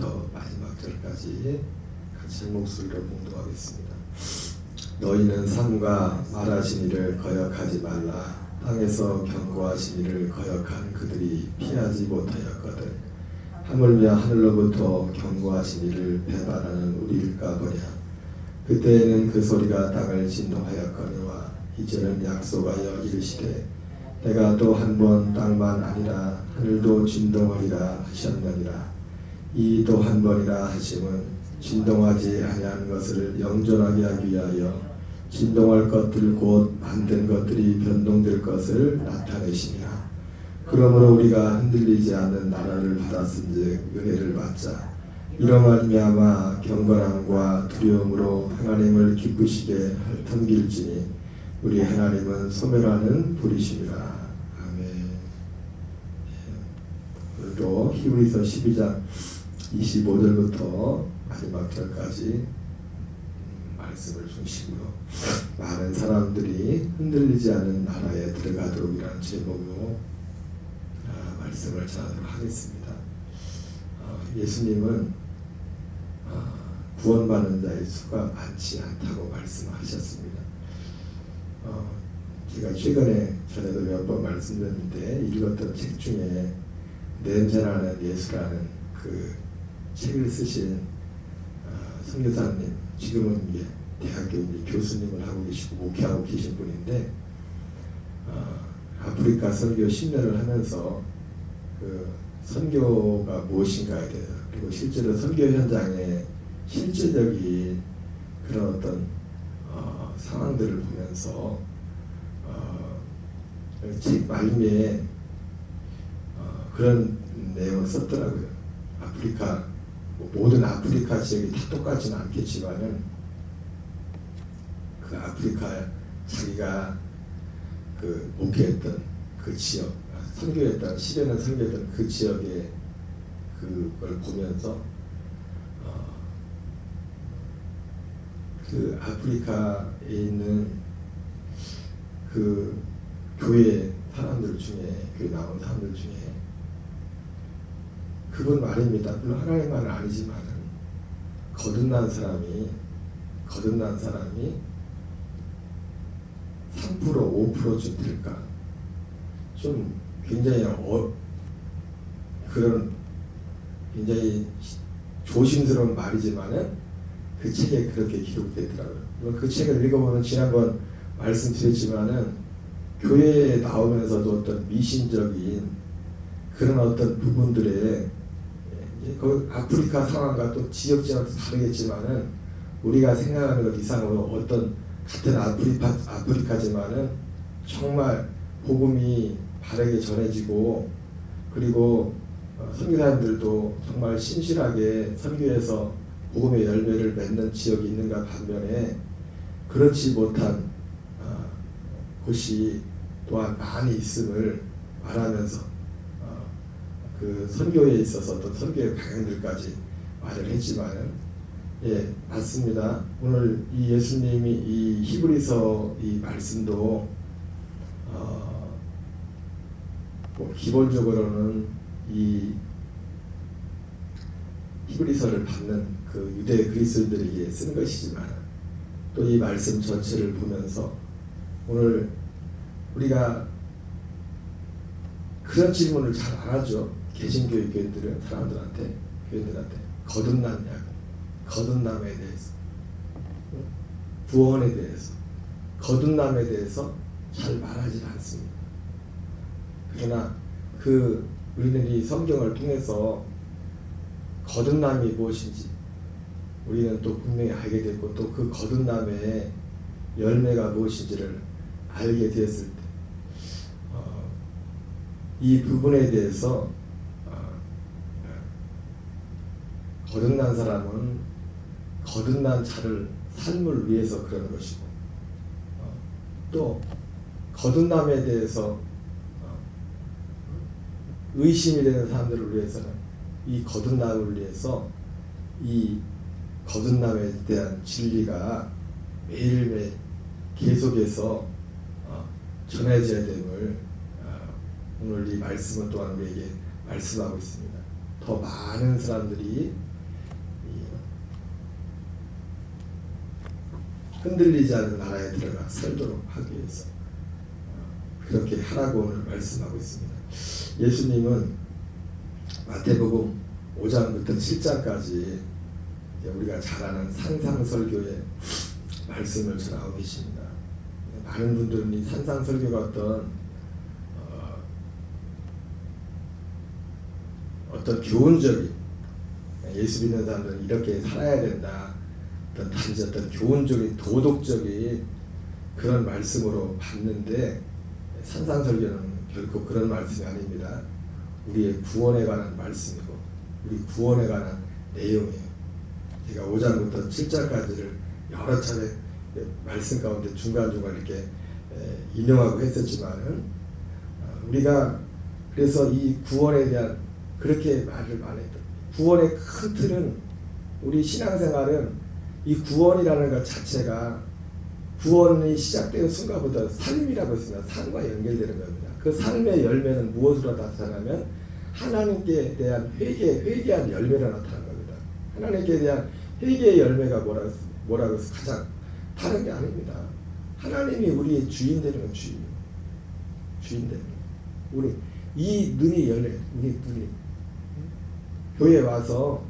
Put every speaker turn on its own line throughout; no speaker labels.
1절부터 마지막 절까지 같이 한 목소리로 봉독하겠습니다. 너희는 삼가 말하신 이를 거역하지 말라. 땅에서 경고하신 이를 거역한 그들이 피하지 못하였거든. 하물며 하늘로부터 경고하신 이를 배반하는 우리일까 보냐. 그때에는 그 소리가 땅을 진동하였거니와 이제는 약속하여 이르시되 내가 또 한 번 땅만 아니라 하늘도 진동하리라 하셨느니라. 이 또 한 번이라 하심은 진동하지 아니한 것을 영존하게 하기 위하여 진동할 것들 곧 만든 것들이 변동될 것을 나타내시니라. 그러므로 우리가 흔들리지 않는 나라를 받았은즉 은혜를 받자. 이로 말미암아 경건함과 두려움으로 하나님을 기쁘시게 섬길지니 우리 하나님은 소멸하는 불이시니라. 아멘. 오늘도 히브리서 12장 25절부터 마지막 절까지 말씀을 중심으로 많은 사람들이 흔들리지 않는 나라에 들어가도록이라는 제목으로 말씀을 전하도록 하겠습니다. 예수님은 구원받는 자의 수가 많지 않다고 말씀하셨습니다. 제가 최근에 전에도 몇 번 말씀드렸는데 읽었던 책 중에 냄새나는 예수라는 그 책을 쓰신 선교사님, 지금은 이제 대학교 교수님을 하고 계시고 목회하고 계신 분인데 아프리카 선교 10년을 하면서 그 선교가 무엇인가에 대해서 그리고 실제로 선교 현장에 실제적인 그런 어떤 상황들을 보면서 책 말미에 그런 내용을 썼더라고요. 아프리카 모든 아프리카 지역이 다 똑같지는 않겠지만은 그 아프리카 자기가 그 목회했던 그 지역, 선교했던 10여 년 선교했던 그 지역에 그걸 보면서 그 아프리카에 있는 그 교회 사람들 중에 교회 나온 사람들 중에 그분 말입니다. 물론 하나님만은 아니지만 거듭난 사람이 3% 5%쯤 될까? 좀 굉장히 그런 굉장히 조심스러운 말이지만은 그 책에 그렇게 기록되더라고요. 그 책을 읽어보면 지난번 말씀드렸지만은 교회에 나오면서도 어떤 미신적인 그런 어떤 부분들에 그 아프리카 상황과 또 지역지역 다르겠지만은 우리가 생각하는 것 이상으로 어떤 같은 아프리카지만은 정말 복음이 바르게 전해지고 그리고 선교사님들도 정말 신실하게 선교해서 복음의 열매를 맺는 지역이 있는가 반면에 그렇지 못한 곳이 또한 많이 있음을 말하면서 그 선교에 있어서 또 선교의 방향들까지 말을 했지만은 예 맞습니다. 오늘 이 예수님이 이 히브리서 이 말씀도 뭐 기본적으로는 이 히브리서를 받는 그 유대 그리스도인들에게 쓰는 것이지만 또 이 말씀 전체를 보면서 오늘 우리가 그런 질문을 잘 안 하죠. 개신교회 교인들은 사람들한테 교인들한테 거듭남에 대해서 구원에 대해서 거듭남에 대해서 잘 말하지 않습니다. 그러나 우리는 이 성경을 통해서 거듭남이 무엇인지 우리는 또 분명히 알게 됐고 또 그 거듭남의 열매가 무엇인지를 알게 되었을 때 이 부분에 대해서 거듭난 사람은 거듭난 자를 삶을 위해서 그러는 것이고 또 거듭남에 대해서 의심이 되는 사람들을 위해서는 이 거듭남을 위해서 이 거듭남에 대한 진리가 매일매일 계속해서 전해져야 됨을 오늘 이 말씀은 또한 우리에게 말씀하고 있습니다. 더 많은 사람들이 흔들리지 않는 나라에 들어가 살도록 하기 위해서 그렇게 하라고 오늘 말씀하고 있습니다. 예수님은 마태복음 5장부터 7장까지 우리가 잘 아는 산상설교의 말씀을 전하고 계십니다. 많은 분들은 이 산상설교가 어떤 교훈적인, 예수 믿는 사람들은 이렇게 살아야 된다, 단지 어떤 교훈적인 도덕적인 그런 말씀으로 봤는데, 산상설교는 결코 그런 말씀이 아닙니다. 우리의 구원에 관한 말씀이고 우리 구원에 관한 내용이에요. 제가 5장부터 7장까지를 여러 차례 말씀 가운데 중간중간 이렇게 인용하고 했었지만은, 우리가 그래서 이 구원에 대한 그렇게 말을 많이 했다. 구원의 큰 틀은, 우리 신앙생활은 이 구원이라는 것 자체가 구원이 시작되는 순간부터 삶이라고 했습니다. 삶과 연결되는 겁니다. 그 삶의 열매는 무엇으로 나타나면 하나님께 대한 회개한 열매로 나타나는 겁니다. 하나님께 대한 회개의 열매가 뭐라고 해서 가장 다른 게 아닙니다. 하나님이 우리의 주인 되는 건 주인 되는 거예요. 우리 이 눈이 열려, 우리 눈이 교회 와서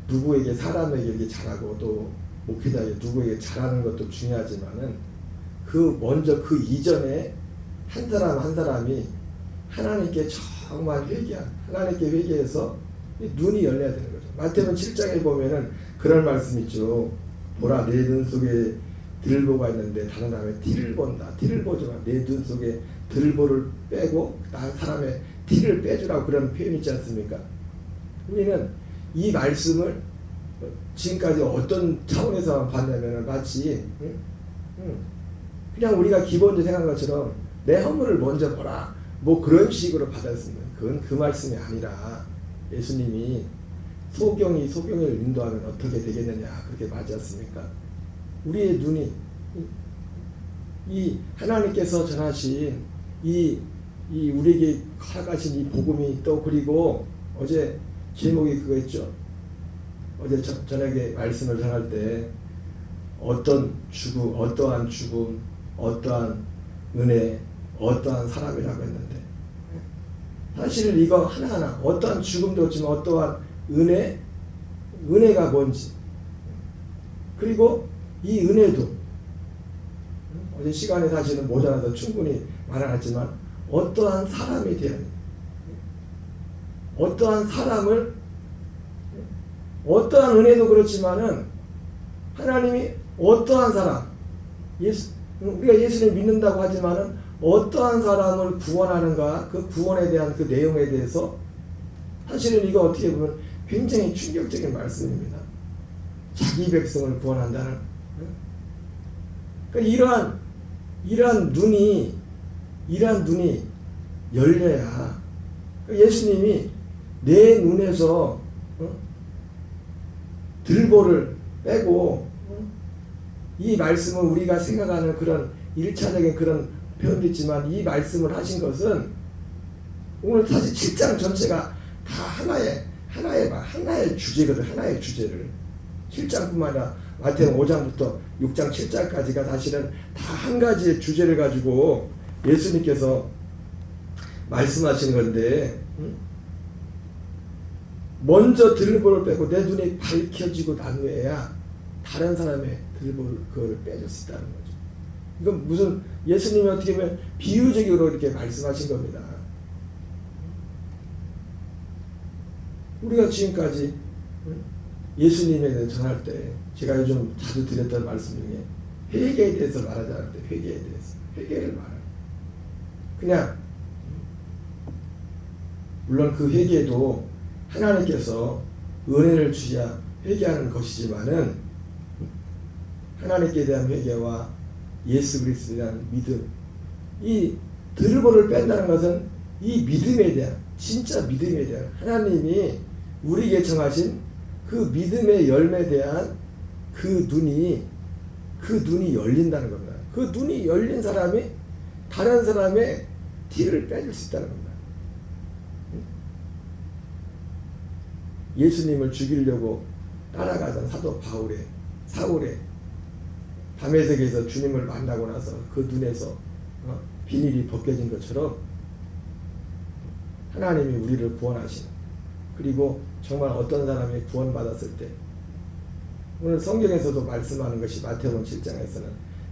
누구에게, 사람에게 이렇게 잘하고 또 목회자에게 누구에게 잘하는 것도 중요하지만은 먼저 그 이전에 한 사람 한 사람이 하나님께 정말 하나님께 회개해서 눈이 열려야 되는 거죠. 마태복음 7장에 보면은 그런 말씀 있죠. 보라, 내 눈 속에 들보가 있는데 다른 사람의 티를 본다. 티를 보지만 내 눈 속에 들보를 빼고 다른 사람의 티를 빼주라고 그런 표현이 있지 않습니까? 우리는 이 말씀을 지금까지 어떤 차원에서 봤냐면 마치 그냥 우리가 기본적으로 생각한 것처럼 내 허물을 먼저 보라, 뭐 그런 식으로 받았습니다. 그건 그 말씀이 아니라 예수님이 소경을 인도하면 어떻게 되겠느냐, 그렇게 맞지 않습니까? 우리의 눈이 이 하나님께서 전하신 이 우리에게 허락하신 이 복음이, 또 그리고 어제 제목이 그거였죠. 어제 저녁에 말씀을 전할 때 어떠한 죽음, 어떠한 은혜, 어떠한 사람이라고 했는데, 사실 이거 하나하나 어떠한 죽음도 없지만 어떠한 은혜가 뭔지, 그리고 이 은혜도 어제 시간이 사실은 모자라서 충분히 말하지만 어떠한 사람에 대한, 어떠한 사람을, 어떠한 은혜도 그렇지만은 하나님이 어떠한 사람, 우리가 예수를 믿는다고 하지만은 어떠한 사람을 구원하는가, 그 구원에 대한 그 내용에 대해서 사실은 이거 어떻게 보면 굉장히 충격적인 말씀입니다. 자기 백성을 구원한다는. 그러니까 이러한 눈이 열려야, 예수님이 내 눈에서 들보를 빼고, 이 말씀은 우리가 생각하는 그런 1차적인 그런 표현도 있지만 이 말씀을 하신 것은 오늘 사실 7장 전체가 다 하나의 주제거든. 하나의 주제를 7장뿐만 아니라 마태복음 5장부터 6장 7장까지가 사실은 다 한 가지의 주제를 가지고 예수님께서 말씀하시는 건데, 먼저 들보를 빼고 내 눈이 밝혀지고 난 후에야 다른 사람의 들보를 그걸 빼줄 수 있다는 거죠. 이건 무슨, 예수님이 어떻게 보면 비유적으로 이렇게 말씀하신 겁니다. 우리가 지금까지 예수님에 대해 전할 때 제가 요즘 자주 드렸던 말씀 중에 회개에 대해서 말하지 않을 때 회개를 말해요. 그냥 물론 그 회개도 하나님께서 은혜를 주셔야 회개하는 것이지만은, 하나님께 대한 회개와 예수 그리스도에 대한 믿음, 이 들보를 뺀다는 것은 이 믿음에 대한, 진짜 믿음에 대한, 하나님이 우리에게 정하신 그 믿음의 열매에 대한 그 눈이 열린다는 겁니다. 그 눈이 열린 사람이 다른 사람의 티를 빼줄 수 있다는 겁니다. 예수님을 죽이려고 따라가던 사도 사울의
담에색에서 주님을 만나고 나서 그 눈에서 비닐이 벗겨진 것처럼 하나님이 우리를 구원하시는, 그리고 정말 어떤 사람이 구원받았을 때 오늘 성경에서도 말씀하는 것이 마태복음 7장에서는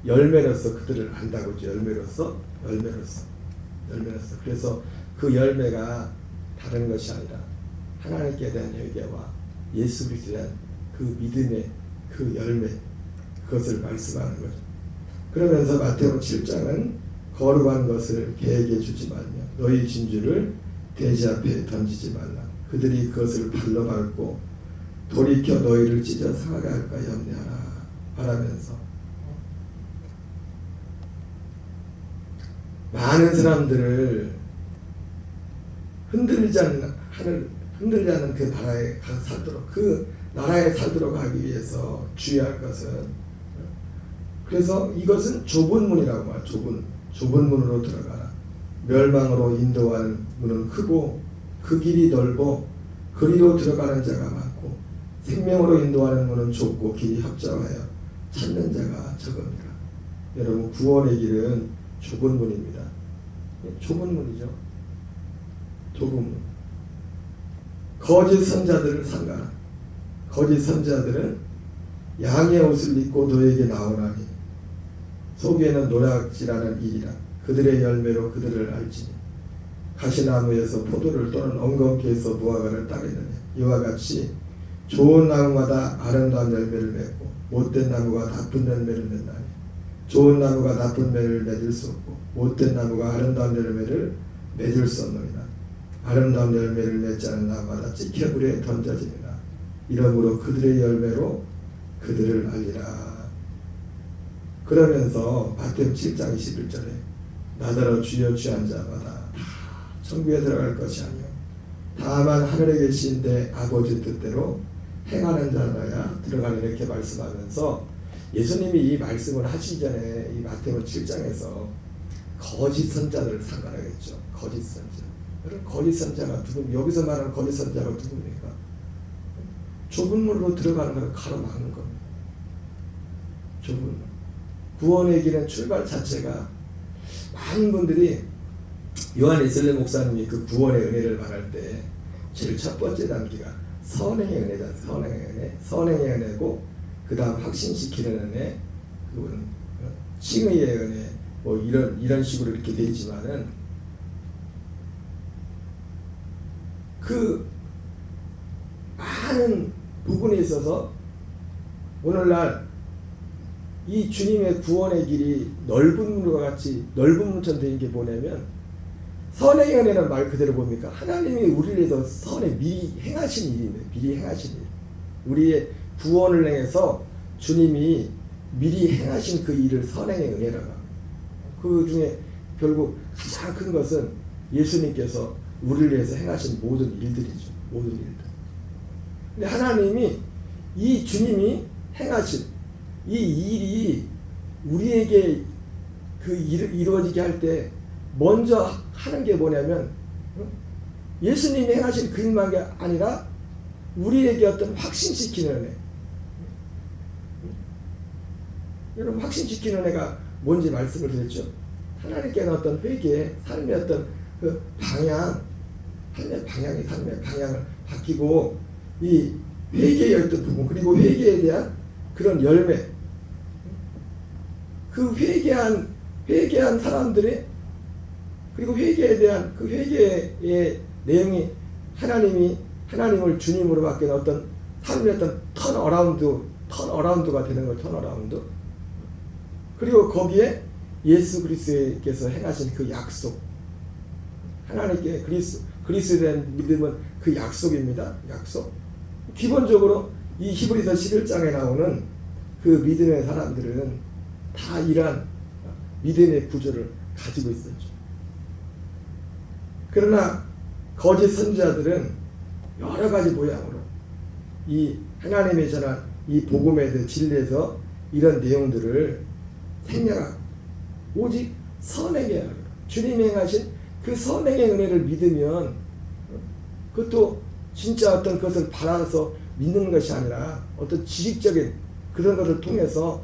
열매로서 그들을 안다고 하죠. 열매로서. 그래서 그 열매가 다른 것이 아니라 하나님께 대한 회개와 예수 그리스도에 대한 그 믿음의 그 열매, 그것을 말씀하는 거죠. 그러면서 마태복음 7장은 거룩한 것을 개에게 주지 말며 너희 진주를 돼지 앞에 던지지 말라. 그들이 그것을 발로 밟고 돌이켜 너희를 찢어 상하게 할까 염려하라 말하면서 많은 사람들을 흔들리지 않는 그 나라에 살도록, 그 나라에 살도록 하기 위해서 주의할 것은, 그래서 이것은 좁은 문이라고 말해요. 좁은 문으로 들어가라. 멸망으로 인도하는 문은 크고 그 길이 넓어 그리로 들어가는 자가 많고 생명으로 인도하는 문은 좁고 길이 협착하여 찾는 자가 적으니라. 여러분, 구원의 길은 좁은 문입니다. 좁은 문이죠. 좁은 문. 거짓 선자들을 삼가라. 거짓 선자들은 양의 옷을 입고 너에게 나오나니 속에는 노략질하는 일이라. 그들의 열매로 그들을 알지니 가시나무에서 포도를 또는 엉겅퀴에서 무화과를 따르느냐. 이와 같이 좋은 나무마다 아름다운 열매를 맺고 못된 나무가 나쁜 열매를 맺나니 좋은 나무가 나쁜 열매를 맺을 수 없고 못된 나무가 아름다운 열매를 맺을 수 없느니라. 아름다운 열매를 맺지 않은 나무마다 찌개불에 던져지니라. 이러므로 그들의 열매로 그들을 알리라. 그러면서 마태복음 7장 21절에 나더러 주여 주한 자마다 다 천국에 들어갈 것이 아니요 다만 하늘에 계신데 아버지 뜻대로 행하는 자라야 들어가는, 이렇게 말씀하면서 예수님이 이 말씀을 하시기 전에 이 마태복음 7장에서 거짓 선자들을 상관하겠죠. 거짓 선자. 여러분, 거짓 선자가 누굽니까? 여기서 말하는 거짓 선자가 누굽니까? 좁은 문으로 들어가는 것을 가로막는 겁니다. 좁은 문. 구원의 길은 출발 자체가, 많은 분들이 요한 웨슬리 목사님이 그 구원의 은혜를 말할 때 제일 첫 번째 단계가 선행의 은혜다. 선행의 은혜고, 그 다음 확신시키는 은혜, 그건 칭의의 은혜, 뭐 이런 식으로 이렇게 되어 있지만은 그 많은 부분에 있어서 오늘날 이 주님의 구원의 길이 넓은 문과 같이 넓은 문처럼 되는 게 뭐냐면, 선행의 은혜는 말 그대로 뭡니까? 하나님이 우리를 위해서 선에 미리 행하신 일인데, 미리 행하신 일. 우리의 구원을 행해서 주님이 미리 행하신 그 일을 선행의 은혜라고 합니다. 그 중에 결국 가장 큰 것은 예수님께서 우리를 위해서 행하신 모든 일들이죠. 모든 일들. 근데 하나님이 이 주님이 행하신 이 일이 우리에게 그 이루어지게 할 때 먼저 하는 게 뭐냐면, 예수님이 행하신 그 일만 게 아니라 우리에게 어떤 확신시키는 은혜. 여러분, 확신시키는 은혜가 뭔지 말씀을 드렸죠. 하나님께는 어떤 회개, 삶의 어떤 그 방향, 삶의 방향을 바뀌고, 이 회개의 어떤 부분, 그리고 회개에 대한 그런 열매, 그 회개한 사람들의, 그리고 회개에 대한 그 회개의 내용이 하나님을 주님으로 바뀌는 어떤 삶의 어떤 턴어라운드가 되는 거예요. 턴어라운드. 그리고 거기에 예수 그리스도께서 행하신 그 약속, 하나님께 그리스도에 대한 믿음은 그 약속입니다. 약속. 기본적으로 이 히브리서 11장에 나오는 그 믿음의 사람들은 다 이러한 믿음의 구조를 가지고 있었죠. 그러나 거짓 선지자들은 여러 가지 모양으로 이 하나님의 전한 이 복음에 대해 진리에서 이런 내용들을 생략하고 오직 선행의 은혜, 주님이 행하신 그 선행의 은혜를 믿으면, 그것도 진짜 어떤 것을 바라서 믿는 것이 아니라 어떤 지식적인 그런 것을 통해서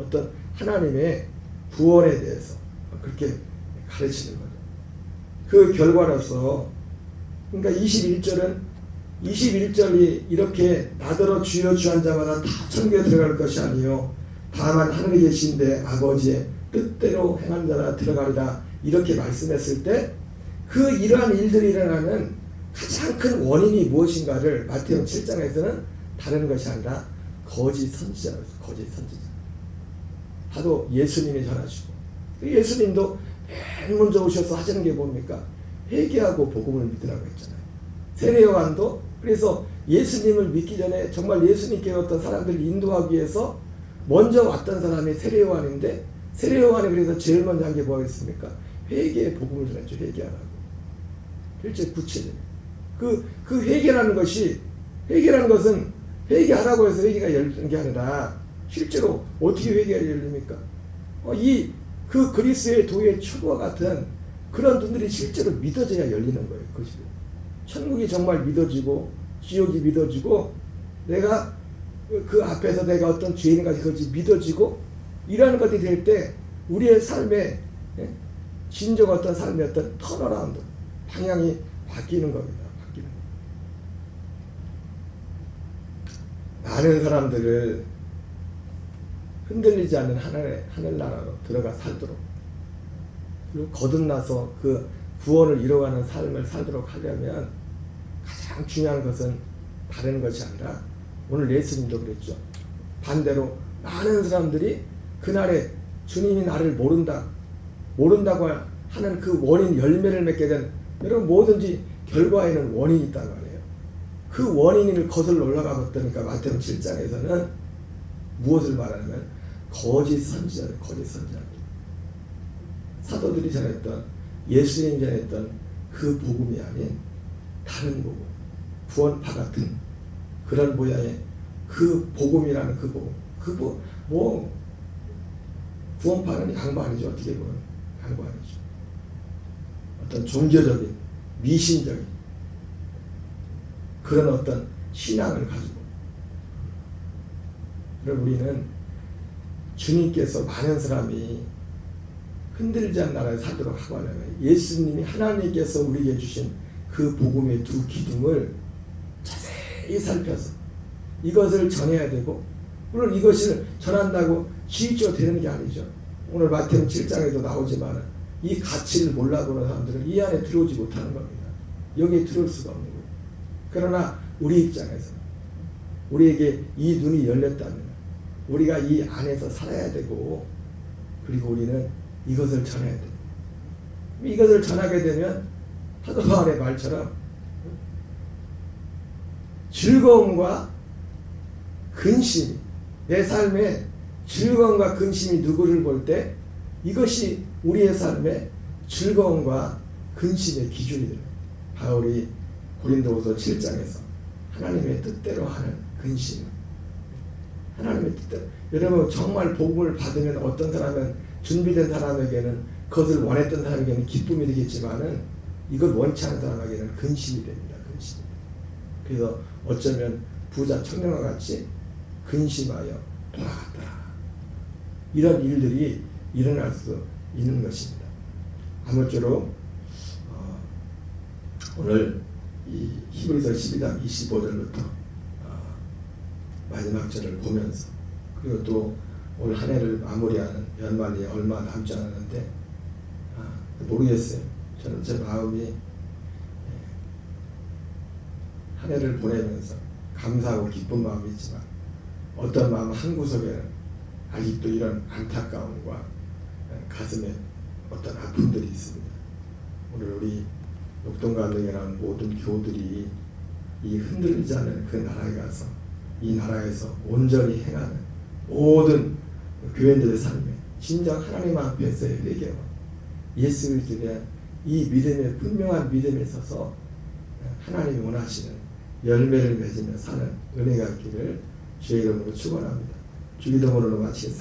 어떤 하나님의 구원에 대해서 그렇게 가르치는 거죠. 그 결과로서 그러니까 21절이 이렇게 나더러 주여 주한 자마다 다 천국에 들어갈 것이 아니요 다만 하늘에 계신데 아버지의 뜻대로 행한 자라 들어가리라 이렇게 말씀했을 때 그 이러한 일들이 일어나는 가장 큰 원인이 무엇인가를 마태복음 7장에서는 다른 것이 아니라 거짓 선지자라고 했어요. 거짓 선지자. 하도 예수님이 전하시고 예수님도 맨 먼저 오셔서 하시는 게 뭡니까? 회개하고 복음을 믿으라고 했잖아요. 세례요한도 그래서 예수님을 믿기 전에 정말 예수님께 어떤 사람들을 인도하기 위해서 먼저 왔던 사람이 세례요한인데 세례요한이 그래서 제일 먼저 한 게 뭐였습니까? 회개의 복음을 전했죠. 회개하라고. 실제 구체적. 그 회개라는 것은 회개하라고 해서 회개가 열리는 게 아니라 실제로 어떻게 회개가 열립니까? 그 그리스의 도의 초과 같은 그런 분들이 실제로 믿어져야 열리는 거예요. 그것이. 천국이 정말 믿어지고 지옥이 믿어지고 내가 그 앞에서 내가 어떤 죄인인가 그것이 믿어지고 이러는 것이 될 때 우리의 삶에 진정 어떤 삶의 어떤 턴어라운드 방향이 바뀌는 겁니다. 바뀌는 겁니다. 많은 사람들을 흔들리지 않는 하늘나라로 들어가 살도록 그리고 거듭나서 그 구원을 이뤄가는 삶을 살도록 하려면 가장 중요한 것은 다른 것이 아니라 오늘 예수님도 그랬죠. 반대로 많은 사람들이 그날에 주님이 나를 모른다고 하는 그 원인 열매를 맺게 된 여러분 뭐든지 결과에는 원인이 있단 말이에요. 그 원인을 거슬러 올라가 봤다니까 마태복음 7장에서는 무엇을 말하냐면 거짓 선지자를 거짓 선지자. 사도들이 전했던 예수님 전했던 그 복음이 아닌 다른 복음, 구원파 같은 그런 모양의 그 복음이라는 그 복음, 구원파는 양반이죠. 어떻게 보면 양반이죠. 어떤 종교적인 미신적인 그런 어떤 신앙을 가지고 그럼 우리는 주님께서 많은 사람이 흔들리지 않는 나라에 살도록 하고 하려면 예수님이 하나님께서 우리에게 주신 그 복음의 두 기둥을 자세히 살펴서 이것을 전해야 되고 물론 이것을 전한다고 지식적으로 되는 게 아니죠. 오늘 마태복음 7장에도 나오지만 이 가치를 몰라보는 사람들은 이 안에 들어오지 못하는 겁니다. 여기에 들어올 수가 없는 거예요. 그러나 우리 입장에서 우리에게 이 눈이 열렸다면 우리가 이 안에서 살아야 되고 그리고 우리는 이것을 전해야 돼요. 이것을 전하게 되면 사도 바울의 말처럼 즐거움과 근심이 내 삶에 즐거움과 근심이 누구를 볼 때 이것이 우리의 삶의 즐거움과 근심의 기준이 돼요. 바울이 고린도후서 7장에서 하나님의 뜻대로 하는 근심 하나님의 뜻대로 여러분 정말 복음을 받으면 어떤 사람은 준비된 사람에게는 그것을 원했던 사람에게는 기쁨이 되겠지만은 이걸 원치 않은 사람에게는 근심이 됩니다. 근심. 그래서 어쩌면 부자 청년과 같이 근심하여 돌아갔다. 이런 일들이 일어날 수 있는 것입니다. 아무쪼록 오늘 이 히브리서 12장 25절부터 마지막 절을 보면서 그리고 또 올 한 해를 마무리하는 연말이 얼마 남지 않았는데 모르겠어요. 저는 제 마음이 한 해를 보내면서 감사하고 기쁜 마음이 있지만 어떤 마음 한구석에는 아직도 이런 안타까움과 가슴에 어떤 아픔들이 있습니다. 오늘 우리 녹동가정이라는 모든 교우들이 이 흔들리지 않는 그 나라에 가서 이 나라에서 온전히 행하는 모든 교인들의 삶에 진정 하나님 앞에서의 회개와 예수 그리스도에 대한 이 믿음의 분명한 믿음에 있어서 하나님이 원하시는 열매를 맺으며 사는 은혜가 있기를 주의 이름으로 축원합니다. 주기도문으로 마치겠습니다.